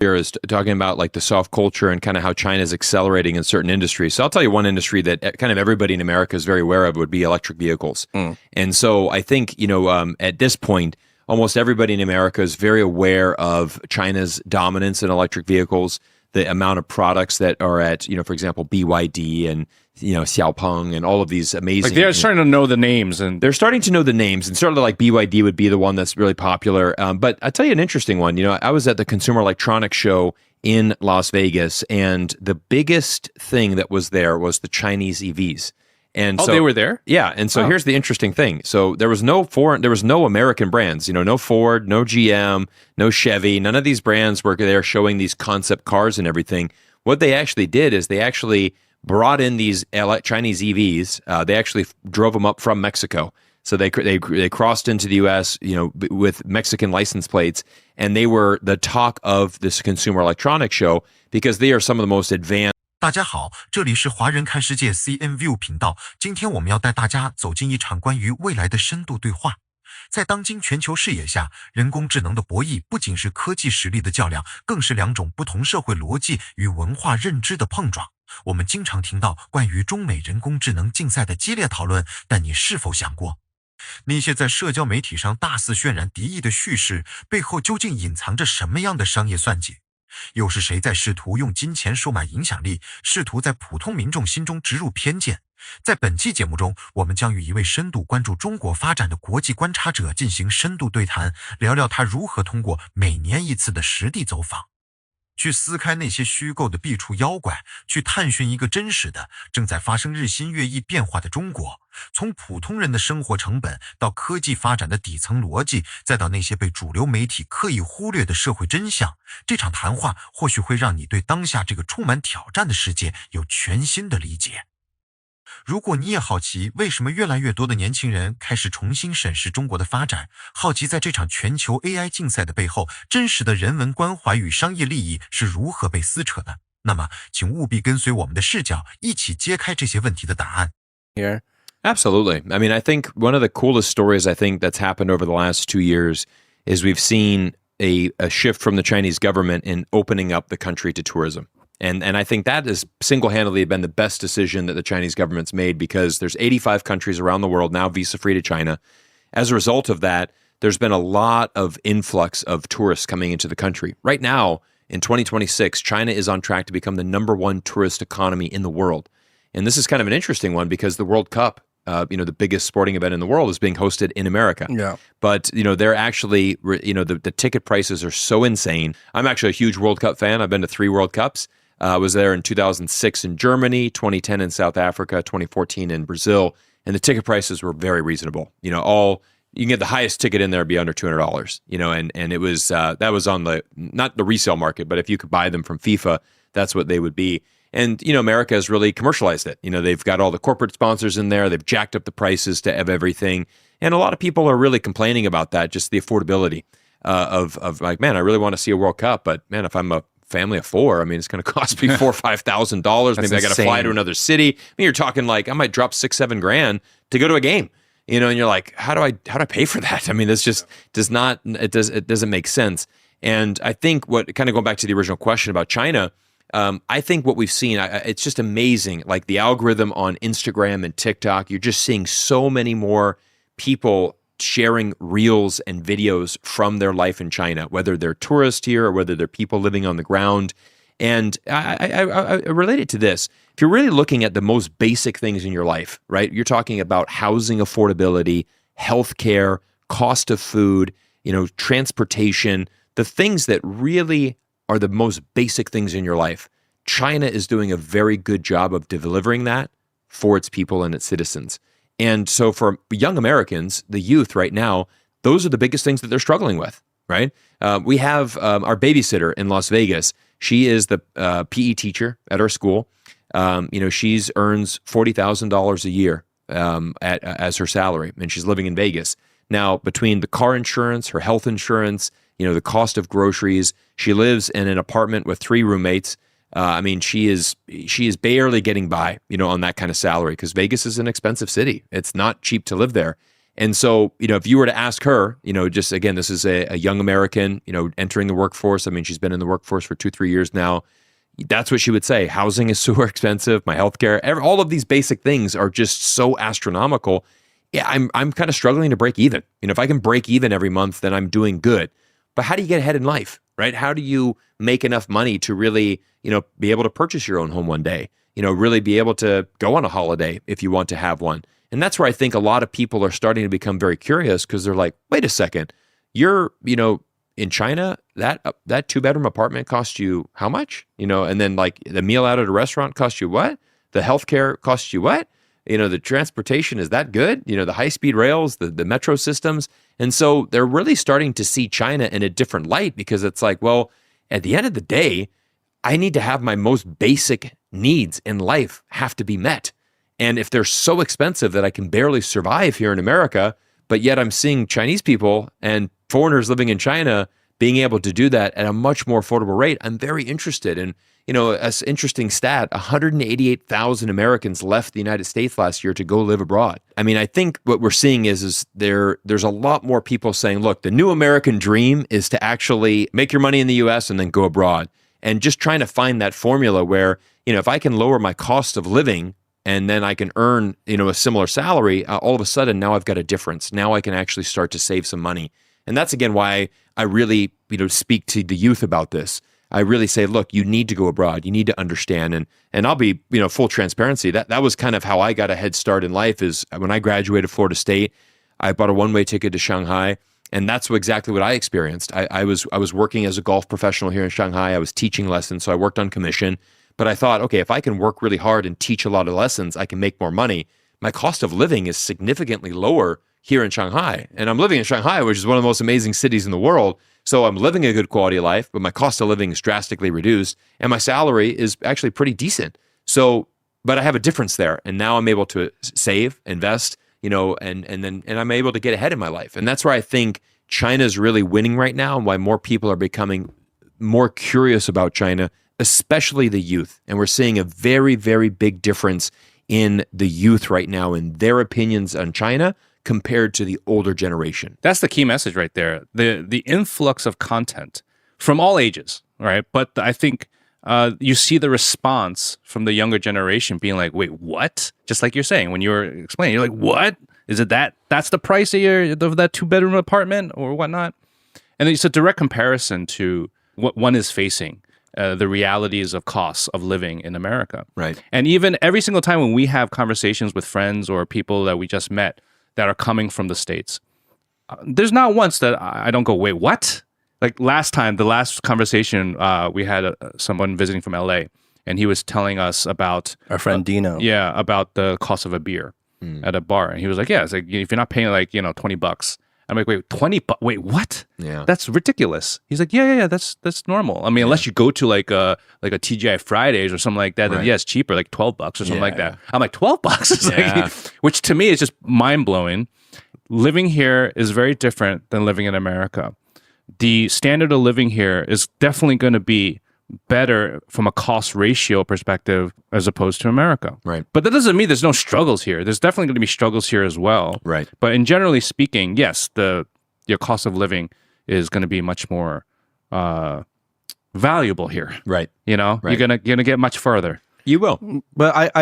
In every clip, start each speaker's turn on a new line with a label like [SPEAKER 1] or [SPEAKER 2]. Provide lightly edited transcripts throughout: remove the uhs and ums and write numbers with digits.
[SPEAKER 1] here is talking about like the soft culture and kind of how China is accelerating in certain industries. So I'll tell you one industry that kind of everybody in America is very aware of would be electric vehicles. And so I think, at this point, almost everybody in America is very aware of China's dominance in electric vehicles, the amount of products that are at, for example, BYD and, Xiaopeng and all of these amazing...
[SPEAKER 2] Like they're starting to know the names. And
[SPEAKER 1] they're starting to know the names, and certainly like BYD would be the one that's really popular. But I'll tell you an interesting one. I was at the Consumer Electronics Show in Las Vegas, and the biggest thing that was there was the Chinese EVs. And so
[SPEAKER 2] they were there?
[SPEAKER 1] Yeah. And so here's the interesting thing. So there was no American brands, no Ford, no GM, no Chevy. None of these brands were there showing these concept cars and everything. What they actually did is they actually brought in these Chinese EVs. They actually drove them up from Mexico. So they crossed into the U.S., with Mexican license plates, and they were the talk of this Consumer Electronics Show because they are some of the most advanced.
[SPEAKER 3] 大家好，这里是华人看世界 CNView 频道。今天我们要带大家走进一场关于未来的深度对话。在当今全球视野下，人工智能的博弈不仅是科技实力的较量，更是两种不同社会逻辑与文化认知的碰撞。我们经常听到关于中美人工智能竞赛的激烈讨论，但你是否想过，那些在社交媒体上大肆渲染敌意的叙事背后究竟隐藏着什么样的商业算计？又是谁在试图用金钱收买影响力，试图在普通民众心中植入偏见？在本期节目中，我们将与一位深度关注中国发展的国际观察者进行深度对谈，聊聊他如何通过每年一次的实地走访，去撕开那些虚构的壁橱妖怪，去探寻一个真实的、正在发生日新月异变化的中国。从普通人的生活成本，到科技发展的底层逻辑，再到那些被主流媒体刻意忽略的社会真相，这场谈话或许会让你对当下这个充满挑战的世界有全新的理解。如果你也好奇为什么越来越多的年轻人开始重新审视中国的发展，好奇在这场全球 AI 竞赛的背后，真实的人文关怀与商业利益是如何被撕扯的，那么请务必跟随我们的视角，一起揭开这些问题的答案。
[SPEAKER 1] Here. Absolutely. I mean, I think one of the coolest stories I think that's happened over the last 2 years is we've seen a shift from the Chinese government in opening up the country to tourism. And I think that has single-handedly been the best decision that the Chinese government's made because there's 85 countries around the world now visa-free to China. As a result of that, there's been a lot of influx of tourists coming into the country. Right now, in 2026, China is on track to become the #1 tourist economy in the world. And this is kind of an interesting one because the World Cup, the biggest sporting event in the world, is being hosted in America.
[SPEAKER 2] Yeah.
[SPEAKER 1] But, they're actually, the ticket prices are so insane. I'm actually a huge World Cup fan. I've been to 3 World Cups. I was there in 2006 in Germany, 2010 in South Africa, 2014 in Brazil, and the ticket prices were very reasonable. You can get the highest ticket in there be under $200. And it was that was on not the resale market, but if you could buy them from FIFA, that's what they would be. And America has really commercialized it. They've got all the corporate sponsors in there. They've jacked up the prices of everything, and a lot of people are really complaining about that. Just the affordability of like, man, I really want to see a World Cup, but man, if I'm a family of 4, I mean, it's going to cost me $4,000 or $5,000. Maybe I got to fly to another city. I mean, you're talking like I might drop $6-7 grand to go to a game. And you're like, how do I pay for that? I mean, this just it doesn't make sense. And I think what kind of going back to the original question about China, I think what we've seen, it's just amazing. Like the algorithm on Instagram and TikTok, you're just seeing so many more people sharing reels and videos from their life in China, whether they're tourists here or whether they're people living on the ground. And I relate it to this. If you're really looking at the most basic things in your life, right? You're talking about housing affordability, healthcare, cost of food, transportation, the things that really are the most basic things in your life. China is doing a very good job of delivering that for its people and its citizens. And so for young Americans, the youth right now, those are the biggest things that they're struggling with, right? We have our babysitter in Las Vegas. She is the PE teacher at our school. She earns $40,000 a year as her salary, and she's living in Vegas. Now, between the car insurance, her health insurance, the cost of groceries, she lives in an apartment with 3 roommates. She is barely getting by, on that kind of salary because Vegas is an expensive city. It's not cheap to live there. And so, if you were to ask her, just again, this is a young American, entering the workforce. I mean, she's been in the workforce for 2-3 years now. That's what she would say. Housing is super expensive. My healthcare, all of these basic things are just so astronomical. Yeah, I'm kind of struggling to break even. If I can break even every month, then I'm doing good. But how do you get ahead in life, right? How do you make enough money to really, be able to purchase your own home one day? Really be able to go on a holiday if you want to have one. And that's where I think a lot of people are starting to become very curious because they're like, wait a second, you're, in China, that 2-bedroom apartment costs you how much? And then like the meal out at a restaurant costs you what? The healthcare costs you what? The transportation, is that good? The high-speed rails, the metro systems. And so they're really starting to see China in a different light because it's like, well, at the end of the day, I need to have my most basic needs in life have to be met. And if they're so expensive that I can barely survive here in America, but yet I'm seeing Chinese people and foreigners living in China being able to do that at a much more affordable rate, I'm very interested. And, an interesting stat, 188,000 Americans left the United States last year to go live abroad. I mean, I think what we're seeing is there's a lot more people saying, look, the new American dream is to actually make your money in the US and then go abroad. And just trying to find that formula where, if I can lower my cost of living and then I can earn, a similar salary, all of a sudden now I've got a difference. Now I can actually start to save some money. And that's, again, why I really, speak to the youth about this. I really say, look, you need to go abroad. You need to understand. And I'll be, full transparency. That was kind of how I got a head start in life is when I graduated Florida State, I bought a one-way ticket to Shanghai. And that's exactly what I experienced. I was working as a golf professional here in Shanghai. I was teaching lessons, so I worked on commission. But I thought, okay, if I can work really hard and teach a lot of lessons, I can make more money. My cost of living is significantly lower here in Shanghai. And I'm living in Shanghai, which is one of the most amazing cities in the world. So I'm living a good quality of life, but my cost of living is drastically reduced. And my salary is actually pretty decent. So, but I have a difference there. And now I'm able to save, invest, and I'm able to get ahead in my life. And that's where I think China is really winning right now and why more people are becoming more curious about China, especially the youth. And we're seeing a very, very big difference in the youth right now in their opinions on China compared to the older generation.
[SPEAKER 2] That's the key message right there. The influx of content from all ages, right? But I think you see the response from the younger generation being like, wait, what? Just like you're saying, when you were explaining, you're like, what? Is it that's the price of that 2-bedroom apartment or whatnot? And it's a direct comparison to what one is facing, the realities of costs of living in America.
[SPEAKER 1] Right.
[SPEAKER 2] And even every single time when we have conversations with friends or people that we just met that are coming from the States, there's not once that I don't go, wait, what? Like the last conversation, we had someone visiting from LA, and he was telling us about
[SPEAKER 4] our friend Dino.
[SPEAKER 2] Yeah, about the cost of a beer at a bar. And he was like, yeah, it's like if you're not paying like, $20. I'm like, wait, $20? Wait, what?
[SPEAKER 1] Yeah.
[SPEAKER 2] That's ridiculous. He's like, yeah, that's normal. I mean, unless you go to like a TGI Fridays or something like that, then yeah, it's cheaper, like $12 or something like that. I'm like, $12? It's like, which to me is just mind-blowing. Living here is very different than living in America. The standard of living here is definitely going to be better from a cost ratio perspective as opposed to America.
[SPEAKER 1] Right.
[SPEAKER 2] But that doesn't mean there's no struggles here. There's definitely going to be struggles here as well.
[SPEAKER 1] Right.
[SPEAKER 2] But in generally speaking, yes, your cost of living is going to be much more valuable here.
[SPEAKER 1] Right.
[SPEAKER 2] You're gonna get much further.
[SPEAKER 1] You will.
[SPEAKER 4] But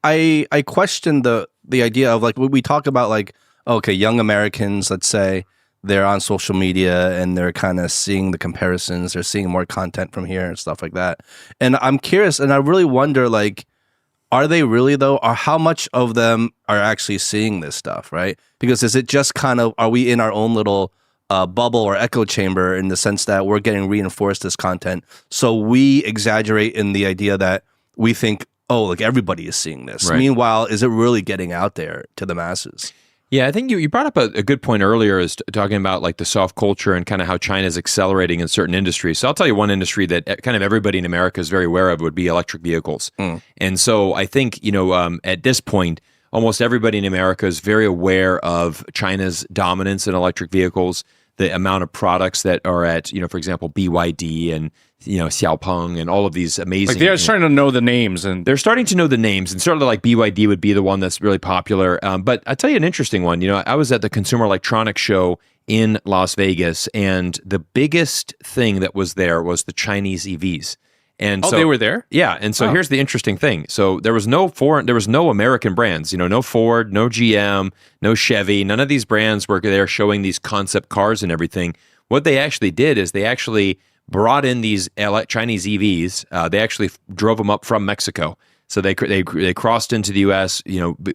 [SPEAKER 4] I question the idea of like when we talk about like, okay, young Americans, let's say, they're on social media and they're kind of seeing the comparisons. They're seeing more content from here and stuff like that. And I'm curious, and I really wonder, like, are they really though? Or how much of them are actually seeing this stuff, right? Because is it just kind of, are we in our own little bubble or echo chamber in the sense that we're getting reinforced this content? So we exaggerate in the idea that we think, oh, like everybody is seeing this. Right. Meanwhile, is it really getting out there to the masses?
[SPEAKER 1] Yeah, I think you brought up a good point earlier is talking about like the soft culture and kind of how China is accelerating in certain industries. So I'll tell you one industry that kind of everybody in America is very aware of would be electric vehicles. And so I think, at this point, almost everybody in America is very aware of China's dominance in electric vehicles. the amount of products that are at, for example, BYD and, Xiaopeng and all of these amazing.
[SPEAKER 2] Like they're starting to know the names, and
[SPEAKER 1] they're starting to know the names, and sort of like BYD would be the one that's really popular. But I'll tell you an interesting one. I was at the Consumer Electronics Show in Las Vegas, and the biggest thing that was there was the Chinese EVs. And so
[SPEAKER 2] they were there?
[SPEAKER 1] Yeah. And so here's the interesting thing. So there was no American brands, no Ford, no GM, no Chevy. None of these brands were there showing these concept cars and everything. What they actually did is they actually brought in these Chinese EVs. They actually drove them up from Mexico. So they crossed into the U.S.,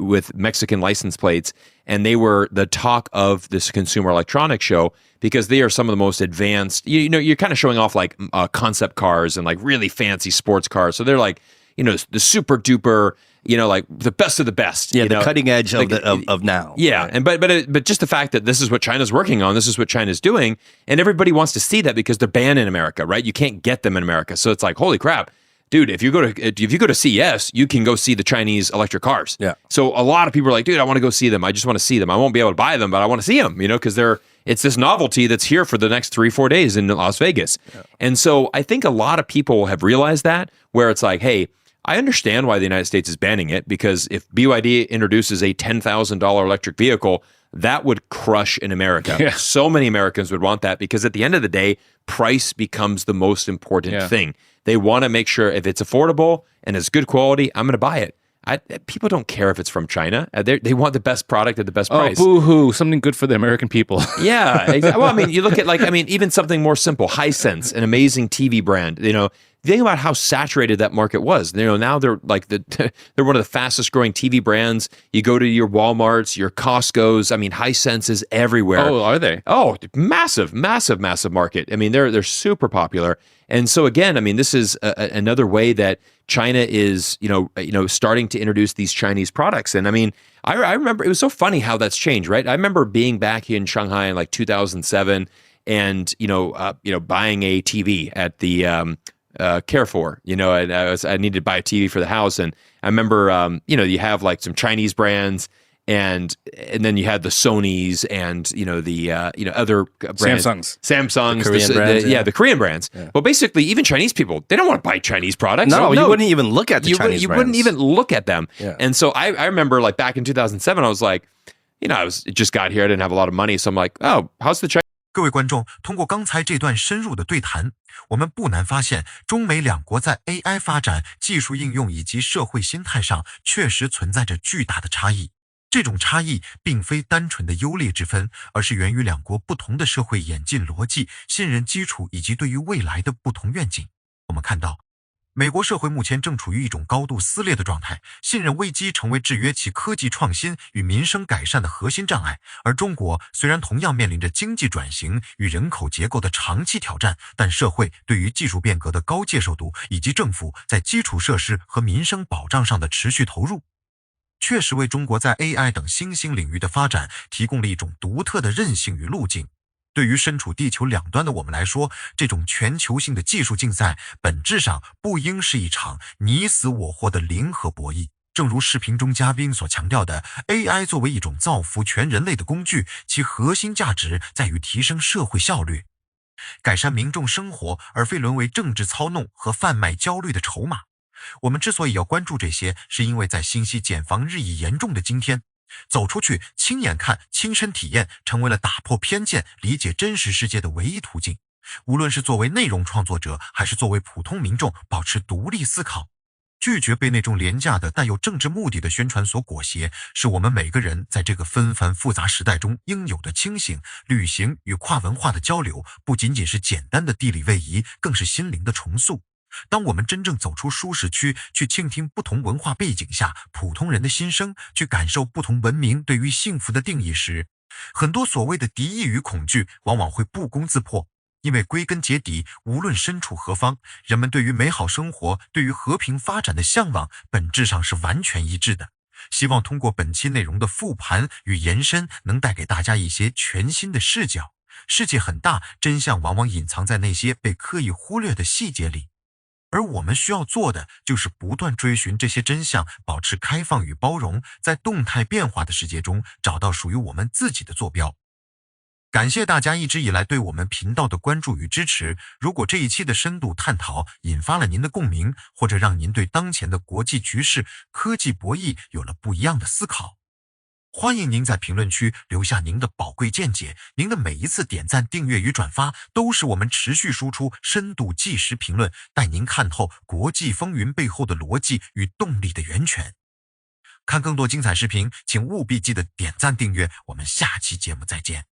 [SPEAKER 1] with Mexican license plates, and they were the talk of this Consumer Electronics Show because they are some of the most advanced. You're kind of showing off like concept cars and like really fancy sports cars. So they're like, the super duper, like the best of the best.
[SPEAKER 4] Yeah, the cutting edge of now.
[SPEAKER 1] Yeah,
[SPEAKER 4] right?
[SPEAKER 1] but just the fact that this is what China's working on, this is what China's doing, and everybody wants to see that because they're banned in America, right? You can't get them in America, so it's like, holy crap. Dude, if you go to CES, you can go see the Chinese electric cars.
[SPEAKER 4] Yeah.
[SPEAKER 1] So a lot of people are like, dude, I want to go see them. I just want to see them. I won't be able to buy them, but I want to see them, because it's this novelty that's here for the next 3-4 days in Las Vegas. Yeah. And so I think a lot of people have realized that, where it's like, hey, I understand why the United States is banning it, because if BYD introduces a $10,000 electric vehicle, that would crush in America.
[SPEAKER 2] Yeah.
[SPEAKER 1] So many Americans would want that because at the end of the day, price becomes the most important thing. They want to make sure if it's affordable and it's good quality, I'm going to buy it. People don't care if it's from China. They want the best product at the best price.
[SPEAKER 2] Oh, boo-hoo. Something good for the American people.
[SPEAKER 1] Yeah. Exactly. Well, you look at even something more simple, Hisense, an amazing TV brand, think about how saturated that market was. Now they're like they're one of the fastest growing TV brands. You go to your Walmarts, your Costco's. Hisense is everywhere.
[SPEAKER 2] Oh, are they?
[SPEAKER 1] Oh, massive market. They're super popular. And so again, this is another way that China is, starting to introduce these Chinese products. And I remember it was so funny how that's changed, right? I remember being back in Shanghai in like 2007, and buying a TV at the Carrefour, and I needed to buy a TV for the house, and I remember, you have like some Chinese brands, and then you had the Sonys and the other brands, Samsungs,
[SPEAKER 4] the Korean brands,
[SPEAKER 1] the Korean brands. Yeah. Well, basically, even Chinese people, they don't want to buy Chinese products.
[SPEAKER 4] No, you wouldn't even look at the Chinese brands.
[SPEAKER 1] You wouldn't even look at them. Yeah. And so I remember like back in 2007, I was like, I just got here, I didn't have a lot of money, so I'm like, oh, how's the Chinese?
[SPEAKER 3] 各位观众，通过刚才这段深入的对谈，我们不难发现，中美两国在 AI 发展、技术应用以及社会心态上确实存在着巨大的差异。这种差异并非单纯的优劣之分，而是源于两国不同的社会演进逻辑、信任基础以及对于未来的不同愿景。我们看到，美国社会目前正处于一种高度撕裂的状态，信任危机成为制约其科技创新与民生改善的核心障碍。而中国虽然同样面临着经济转型与人口结构的长期挑战，但社会对于技术变革的高接受度，以及政府在基础设施和民生保障上的持续投入，确实为中国在 AI 等新兴领域的发展提供了一种独特的韧性与路径。对于身处地球两端的我们来说，这种全球性的技术竞赛本质上不应是一场你死我活的零和博弈。正如视频中嘉宾所强调的， AI 作为一种造福全人类的工具，其核心价值在于提升社会效率，改善民众生活，而非沦为政治操弄和贩卖焦虑的筹码。我们之所以要关注这些，是因为在信息茧房日益严重的今天，走出去亲眼看亲身体验成为了打破偏见理解真实世界的唯一途径。无论是作为内容创作者还是作为普通民众，保持独立思考，拒绝被那种廉价的带有政治目的的宣传所裹挟，是我们每个人在这个纷繁复杂时代中应有的清醒。旅行与跨文化的交流不仅仅是简单的地理位移，更是心灵的重塑。当我们真正走出舒适区，去倾听不同文化背景下普通人的心声，去感受不同文明对于幸福的定义时，很多所谓的敌意与恐惧往往会不攻自破。因为归根结底，无论身处何方，人们对于美好生活、对于和平发展的向往本质上是完全一致的。希望通过本期内容的复盘与延伸，能带给大家一些全新的视角。世界很大，真相往往隐藏在那些被刻意忽略的细节里。而我们需要做的就是不断追寻这些真相，保持开放与包容，在动态变化的世界中找到属于我们自己的坐标。感谢大家一直以来对我们频道的关注与支持。如果这一期的深度探讨引发了您的共鸣，或者让您对当前的国际局势、科技博弈有了不一样的思考，欢迎您在评论区留下您的宝贵见解。您的每一次点赞、订阅与转发，都是我们持续输出深度即时评论，带您看透国际风云背后的逻辑与动力的源泉。看更多精彩视频，请务必记得点赞订阅。我们下期节目再见。